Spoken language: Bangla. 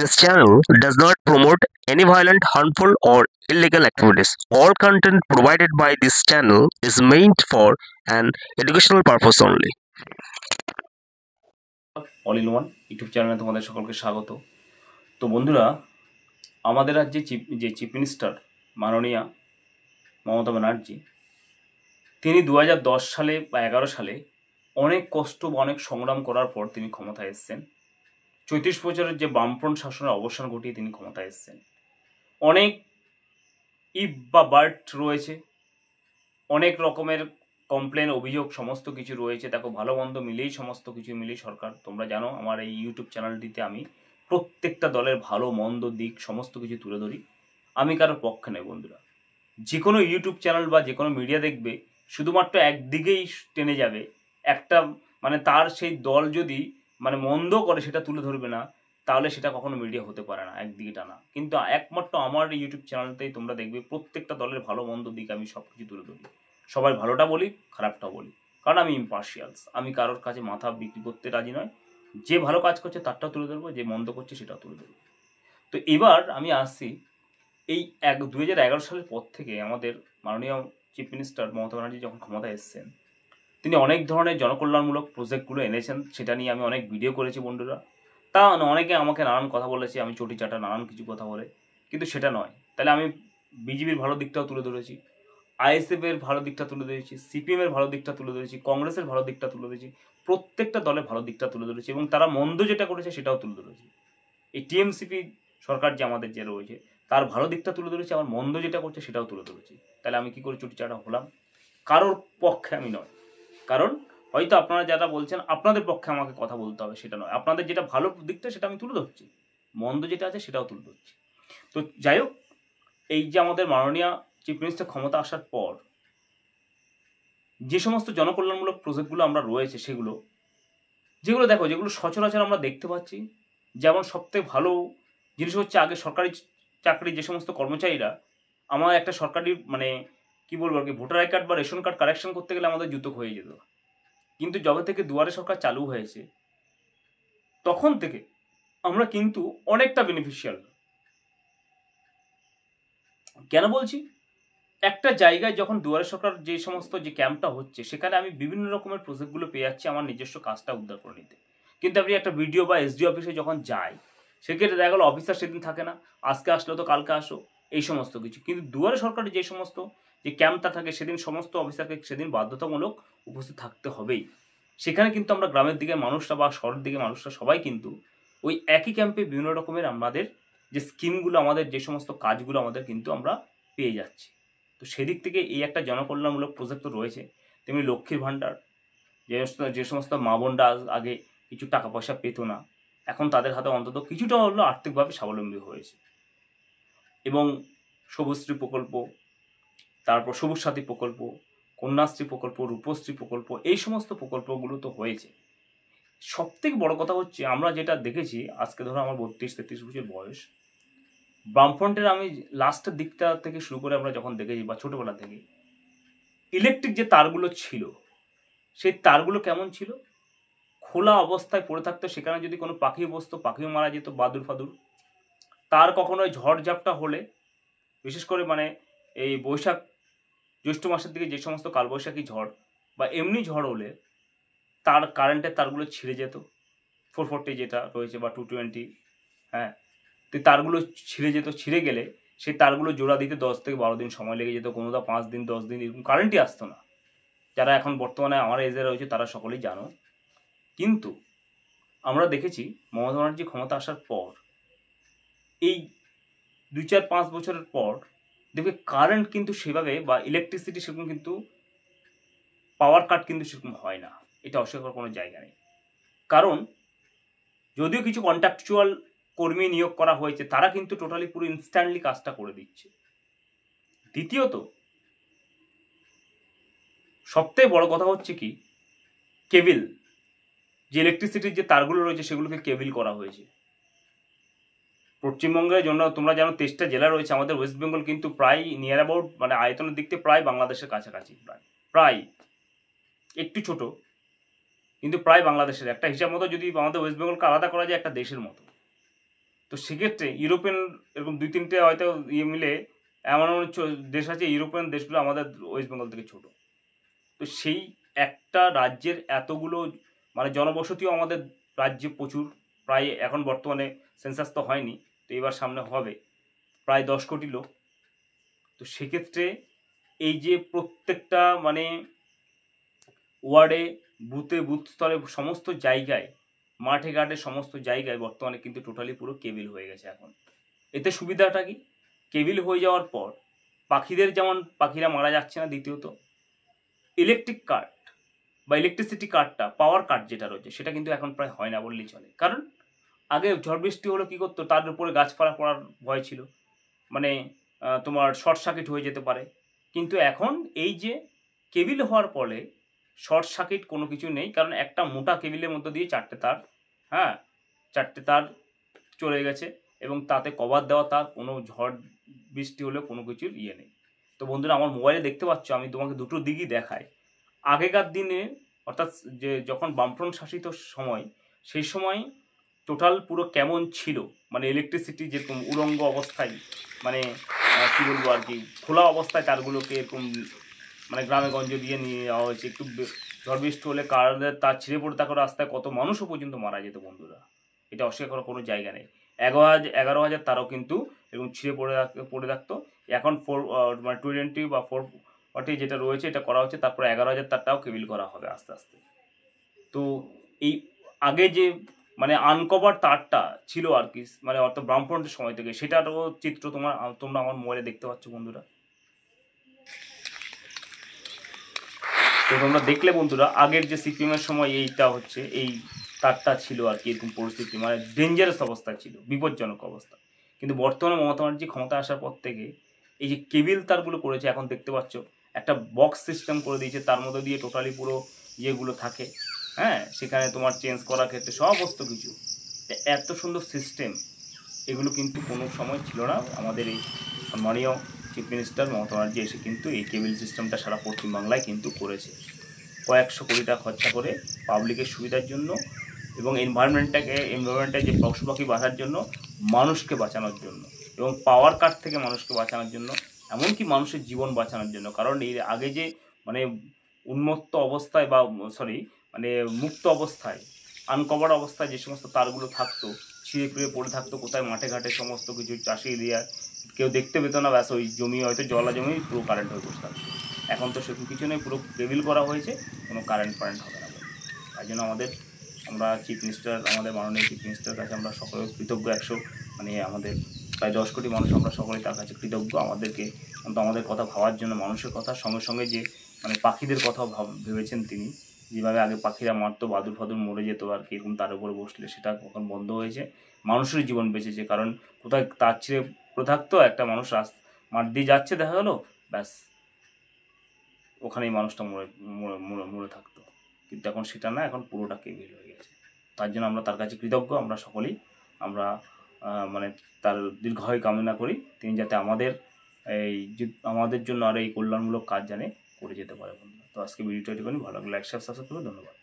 This channel does not promote any violent, harmful, or illegal activities. All content provided by this channel is meant for an educational purpose only. All in one YouTube চ্যানেলে তোমাদের সকলকে স্বাগত। তো বন্ধুরা, আমাদের রাজ্যে চিফ মিনিস্টার মাননীয়া মমতা ব্যানার্জি, তিনি 2010 সালে বা 11 সালে অনেক কষ্ট বা অনেক সংগ্রাম করার পর তিনি ক্ষমতায় এসেছেন। 34 বছরের যে বামফ্রন্ট শাসনের অবসান ঘটিয়ে তিনি ক্ষমতায় এসেছেন। অনেক ইফ বা বাট রয়েছে, অনেক রকমের কমপ্লেন, অভিযোগ সমস্ত কিছু রয়েছে। দেখো, ভালো মন্দ মিলেই সমস্ত কিছু মিলেই সরকার। তোমরা জানো আমার এই ইউটিউব চ্যানেলটিতে আমি প্রত্যেকটা দলের ভালো মন্দ দিক সমস্ত কিছু তুলে ধরি। আমি কারোর পক্ষে নই বন্ধুরা। যে কোনো ইউটিউব চ্যানেল বা যে কোনো মিডিয়া দেখবে শুধুমাত্র একদিকেই টেনে যাবে, একটা তার সেই দল যদি মন্দ করে সেটা তুলে ধরবে না, তাহলে সেটা কখনো মিডিয়া হতে পারে না, একদিকে টানা। কিন্তু একমাত্র আমার ইউটিউব চ্যানেলতেই তোমরা দেখবে প্রত্যেকটা দলের ভালো মন্দ দিক আমি সব কিছু তুলে ধরি। সবাই ভালোটা বলি, খারাপটা বলি, কারণ আমি ইম্পার্শিয়ালস। আমি কারোর কাছে মাথা বিক্রি করতে রাজি নয়। যে ভালো কাজ করছে তারটাও তুলে ধরবো, যে মন্দ করছে সেটাও তুলে ধরবো। তো এবার আমি আসছি, এই 2011 সালের পর থেকে আমাদের মাননীয় চিফ মিনিস্টার মমতা ব্যানার্জি যখন ক্ষমতায় এসেছেন, তিনি অনেক ধরনের জনকল্যাণমূলক প্রজেক্টগুলো এনেছেন। সেটা নিয়ে আমি অনেক ভিডিও করেছি বন্ধুরা। তা অনেকে আমাকে নানান কথা বলেছে, আমি চটি চাটা নানান কিছু কথা বলে, কিন্তু সেটা নয়। তাহলে আমি বিজেপির ভালো দিকটাও তুলে ধরেছি, আইএসএফের ভালো দিকটা তুলে ধরেছি, সিপিএমের ভালো দিকটা তুলে ধরেছি, কংগ্রেসের ভালো দিকটা তুলে ধরেছি, প্রত্যেকটা দলের ভালো দিকটা তুলে ধরেছি, এবং তারা মন্দ যেটা করেছে সেটাও তুলে ধরেছি। এই টিএমসিপি সরকার যে আমাদের যে রয়েছে তার ভালো দিকটা তুলে ধরেছি, আমার মন্দ যেটা করছে সেটাও তুলে ধরেছি। তাহলে আমি কি করে চুটি চাটা হলাম? কারোর পক্ষে আমি নয়। কারণ হয়তো আপনারা যারা বলছেন আপনাদের পক্ষে আমাকে কথা বলতে হবে, সেটা নয়। আপনাদের যেটা ভালো দিকটা সেটা আমি তুলে ধরছি, মন্দ যেটা আছে সেটাও তুলে ধরছি। তো যাই হোক, এই যে আমাদের মাননীয় চিফ মিনিস্টার ক্ষমতা আসার পর যে সমস্ত জনকল্যাণমূলক প্রজেক্টগুলো আমরা রয়েছে, যেগুলো দেখো, যেগুলো সচরাচর আমরা দেখতে পাচ্ছি। যেমন সবথেকে ভালো জিনিস হচ্ছে, আগে সরকারি চাকরি যে সমস্ত কর্মচারীরা, আমার একটা সরকারি কি বলবো আর কি, ভোটার আই কার্ড বা রেশন কার্ড কারেকশন করতে গেলে আমাদের জুতো হয়ে যেত। কিন্তু যবে থেকে দুয়ারে সরকার চালু হয়েছে তখন থেকে আমরা কিন্তু অনেকটা বেনিফিশিয়াল। কেন বলছি? একটা জায়গায় যখন দুয়ারে সরকার যে সমস্ত যে ক্যাম্পটা হচ্ছে, সেখানে আমি বিভিন্ন রকমের প্রজেক্টগুলো পেয়ে যাচ্ছি আমার নিজস্ব কাজটা উদ্ধার করে নিতে। কিন্তু আপনি একটা বিডিও বা এসডি অফিসে যখন যাই, সেক্ষেত্রে দেখা গেলো অফিসার সেদিন থাকে না, আজকে আসলো তো কালকে আসো, এই সমস্ত কিছু। কিন্তু দুয়ারে সরকারের যে সমস্ত যে ক্যাম্পটা থাকে, সেদিন সমস্ত অফিসারকে সেদিন বাধ্যতামূলক উপস্থিত থাকতে হবেই। সেখানে কিন্তু আমরা গ্রামের দিকে মানুষরা বা শহরের দিকে মানুষরা সবাই কিন্তু ওই একই ক্যাম্পে বিভিন্ন রকমের আমাদের যে স্কিমগুলো, আমাদের যে সমস্ত কাজগুলো আমাদের কিন্তু আমরা পেয়ে যাচ্ছি। তো সেদিক থেকে এই একটা জনকল্যাণমূলক প্রজেক্ট তো রয়েছে। তেমনি লক্ষ্মীর ভাণ্ডার, যে সমস্ত মা বোনরা আগে কিছু টাকা পয়সা পেত না, এখন তাদের হাতে অন্তত কিছুটা হলেও আর্থিকভাবে স্বাবলম্বী হয়েছে। এবং সবুজশ্রী প্রকল্প, তারপর সবুজ সাথী প্রকল্প, কন্যাশ্রী প্রকল্প, রূপশ্রী প্রকল্প, এই সমস্ত প্রকল্পগুলো তো হয়েছে। সবথেকে বড় কথা হচ্ছে, আমরা যেটা দেখেছি, আজকে ধরো আমার 32-33 বছর বয়স, বামফ্রন্টের আমি লাস্টের দিকটা থেকে শুরু করে আমরা যখন দেখেছি, বা ছোটোবেলা থেকে ইলেকট্রিক যে তারগুলো ছিল, সেই তারগুলো কেমন ছিল? খোলা অবস্থায় পড়ে থাকতো। সেখানে যদি কোনো পাখি বসতো, পাখিও মারা যেত, বাদুর ফাদুর। তার কখনো ঝড়ঝাপটা হলে, বিশেষ করে এই বৈশাখ জ্যৈষ্ঠ মাসের দিকে যে সমস্ত কালবৈশাখী ঝড় বা এমনি ঝড় হলে, তার কারেন্টের তারগুলো ছিঁড়ে যেত। 440 যেটা রয়েছে বা 220, হ্যাঁ, তো তারগুলো ছিঁড়ে যেত। ছিঁড়ে গেলে সেই তারগুলো জোড়া দিতে 10 থেকে 12 দিন সময় লেগে যেত, কোনোটা 5 দিন 10 দিন, এরকম কারেন্টই আসতো না। যারা এখন বর্তমানে আমার এজে রয়েছে তারা সকলেই জানো। কিন্তু আমরা দেখেছি মমতা ব্যানার্জি ক্ষমতা আসার পর, এই 2-4-5 বছরের পর দেখবে কারেন্ট কিন্তু সেভাবে, বা ইলেকট্রিসিটি সেরকম কিন্তু, পাওয়ার কাট কিন্তু সেরকম হয় না। এটা অস্বীকার কোনো জায়গা নেই। কারণ যদিও কিছু কন্ট্রাকচুয়াল কর্মী নিয়োগ করা হয়েছে, তারা কিন্তু টোটালি পুরো ইনস্ট্যান্টলি কাজটা করে দিচ্ছে। দ্বিতীয়ত, সবথেকে বড় কথা হচ্ছে কি, কেবিল, যে ইলেকট্রিসিটির যে তারগুলো রয়েছে সেগুলোকে কেবিল করা হয়েছে। পশ্চিমবঙ্গের জন্য তোমরা জানো 23টা জেলা রয়েছে। আমাদের ওয়েস্ট বেঙ্গল কিন্তু প্রায় নিয়ার অ্যাবাউট আয়তনের দিক থেকে প্রায় বাংলাদেশের কাছাকাছি, প্রায় একটু ছোট, কিন্তু প্রায় বাংলাদেশের একটা হিসাব মতো যদি আমাদের ওয়েস্ট বেঙ্গলকে আলাদা করা যায় একটা দেশের মতো। তো তো সেক্ষেত্রে ইউরোপিয়ান এরকম 2-3টে হয়তো মিলে এমন এমন দেশ আছে, ইউরোপিয়ান দেশগুলো আমাদের ওয়েস্ট বেঙ্গল থেকে ছোটো। তো সেই একটা রাজ্যের এতগুলো মানে জনবসতিও আমাদের রাজ্যে প্রচুর, প্রায় এখন বর্তমানে সেন্সাস তো হয়নি, তো এবার সামনে হবে প্রায় 10 কোটি লোক। তো সেক্ষেত্রে এই যে প্রত্যেকটা মানে ওয়ার্ডে, বুথ স্তরে, সমস্ত জায়গায়, মাঠে ঘাটে সমস্ত জায়গায় বর্তমানে কিন্তু টোটালি পুরো কেবিল হয়ে গেছে এখন। এতে সুবিধাটা কি, কেবিল হয়ে যাওয়ার পর পাখিদের যেমন পাখিরা মারা যাচ্ছে না, দ্বিতীয়ত ইলেকট্রিক কাট বা ইলেকট্রিসিটি কাটটা, পাওয়ার কাট যেটা রয়েছে সেটা কিন্তু এখন প্রায় হয় না বললেই চলে। কারণ আগে ঝড় বৃষ্টি হলো কী করতো, তার উপরে গাছপালা পড়ার ভয় ছিল, মানে তোমার শর্ট সার্কিট হয়ে যেতে পারে। কিন্তু এখন এই যে কেবিল হওয়ার ফলে শর্ট সার্কিট কোনো কিছু নেই, কারণ একটা মোটা কেবিলের মধ্যে দিয়ে 4টে তার, হ্যাঁ 4টে তার চলে গেছে, এবং তাতে কভার দেওয়া তার, কোনো ঝড় বৃষ্টি হলে কোনো কিছুর ইয়ে নেই। তো বন্ধুরা, আমার মোবাইলে দেখতে পাচ্ছ, আমি তোমাকে দুটো দিকই দেখাই। আগেকার দিনে অর্থাৎ যে যখন বামফ্রন্ট শাসিত সময়, সেই সময় টোটাল পুরো কেমন ছিল, মানে ইলেকট্রিসিটি যেরকম উলঙ্গ অবস্থায়, মানে কী বলবো আর কি, খোলা অবস্থায় তারগুলোকে এরকম মানে গ্রামে গঞ্জে দিয়ে নিয়ে যাওয়া হয়েছে। একটু ঝড় বৃষ্টি হলে কারেন্টের তার ছিঁড়ে পড়ে থাকা রাস্তায় কত মানুষও পর্যন্ত মারা যেত বন্ধুরা, এটা অস্বীকার করার কোনো জায়গা নেই। 11,000 তারও কিন্তু এরকম ছিঁড়ে পড়ে থাকতো। এখন 20 বা 440 যেটা রয়েছে এটা করা হচ্ছে, তারপরে 11,000 তারটাও কেবিল করা হবে আস্তে আস্তে। তো এই আগে যে মানে আনকভার তারটা ছিল আর কি, মানে অর্থাৎ বামফ্রন্টের সময় থেকে, সেটারও চিত্র তোমরা আমার মোবাইলে দেখতে পাচ্ছ বন্ধুরা। তো তোমরা দেখলে বন্ধুরা, আগের যে সিপিএমের সময় এইটা হচ্ছে, এই তারটা ছিল আর কি এরকম পরিস্থিতি, মানে ডেঞ্জারাস অবস্থা ছিল, বিপজ্জনক অবস্থা। কিন্তু বর্তমানে মমতা ব্যানার্জি ক্ষমতা আসার পর থেকে এই যে কেবিল তারগুলো করেছে, এখন দেখতে পাচ্ছ একটা বক্স সিস্টেম করে দিয়েছে, তার মধ্যে দিয়ে টোটালি পুরো ইয়েগুলো থাকে, হ্যাঁ, সেখানে তোমার চেঞ্জ করার ক্ষেত্রে সমস্ত কিছু, এত সুন্দর সিস্টেম, এগুলো কিন্তু কোনো সময় ছিল না। আমাদের এই সম্মানীয় চিফ মিনিস্টার মমতা ব্যানার্জি এসে কিন্তু এই কেবিল সিস্টেমটা সারা পশ্চিমবাংলায় কিন্তু করেছে, কয়েকশো কোটি টাকা খরচা করে পাবলিকের সুবিধার জন্য, এবং এনভায়রনমেন্টের যে পশু পাখি বাঁচার জন্য, মানুষকে বাঁচানোর জন্য, এবং পাওয়ার কাট থেকে মানুষকে বাঁচানোর জন্য, এমনকি মানুষের জীবন বাঁচানোর জন্য। কারণ এর আগে যে মানে উন্মত্ত অবস্থায় বা মানে মুক্ত অবস্থায়, আনকভার অবস্থায় যে সমস্ত তারগুলো থাকতো, ছিঁড়ে ফিরে পড়ে থাকতো কোথায়, মাঠে ঘাটে সমস্ত কিছু, চাষি এরিয়ায় কেউ দেখতে পেতো না, ব্যাস ওই জমি হয়তো জলা জমি পুরো কারেন্ট হয়ে বসে থাকতো। এখন তো সেরকম কিছু নেই, পুরো কেবিল করা হয়েছে, কোনো কারেন্ট হবে না। তাই জন্য আমরা চিফ মিনিস্টার, আমাদের মাননীয় চিফ মিনিস্টারের কাছে আমরা সকলে কৃতজ্ঞ। মানে আমাদের প্রায় 10 কোটি মানুষ, আমরা সকলেই তার কাছে কৃতজ্ঞ, আমাদেরকে কিন্তু আমাদের কথা ভাবার জন্য, মানুষের কথা সঙ্গে সঙ্গে যে মানে পাখিদের কথাও ভেবেছেন তিনি। যেভাবে আগে পাখিরা মারতো, বাদুর ফাদুর মরে যেত আর কি, এরকম তার উপরে বসলে, সেটা এখন বন্ধ হয়েছে, মানুষের জীবন বেঁচেছে। কারণ কোথায় তার ছিঁড়ে পড়ে থাকতো, একটা মানুষ মাঠ দিয়ে যাচ্ছে, দেখা গেলো, ব্যাস ওখানেই মানুষটা মরে থাকতো। কিন্তু এখন সেটা না, এখন পুরোটা কেবিল হয়ে গেছে। তার জন্য আমরা তার কাছে কৃতজ্ঞ, আমরা সকলেই আমরা মানে তার দীর্ঘায়ু কামনা করি, তিনি যাতে আমাদের জন্য আরও এই কল্যাণমূলক কাজ জানে করে যেতে পারে বন্ধু। তো আজকে ভিডিওটা এটুকুনি, ভালো লাগলে লাইক শেয়ার সাবস্ক্রাইব করুন, ধন্যবাদ।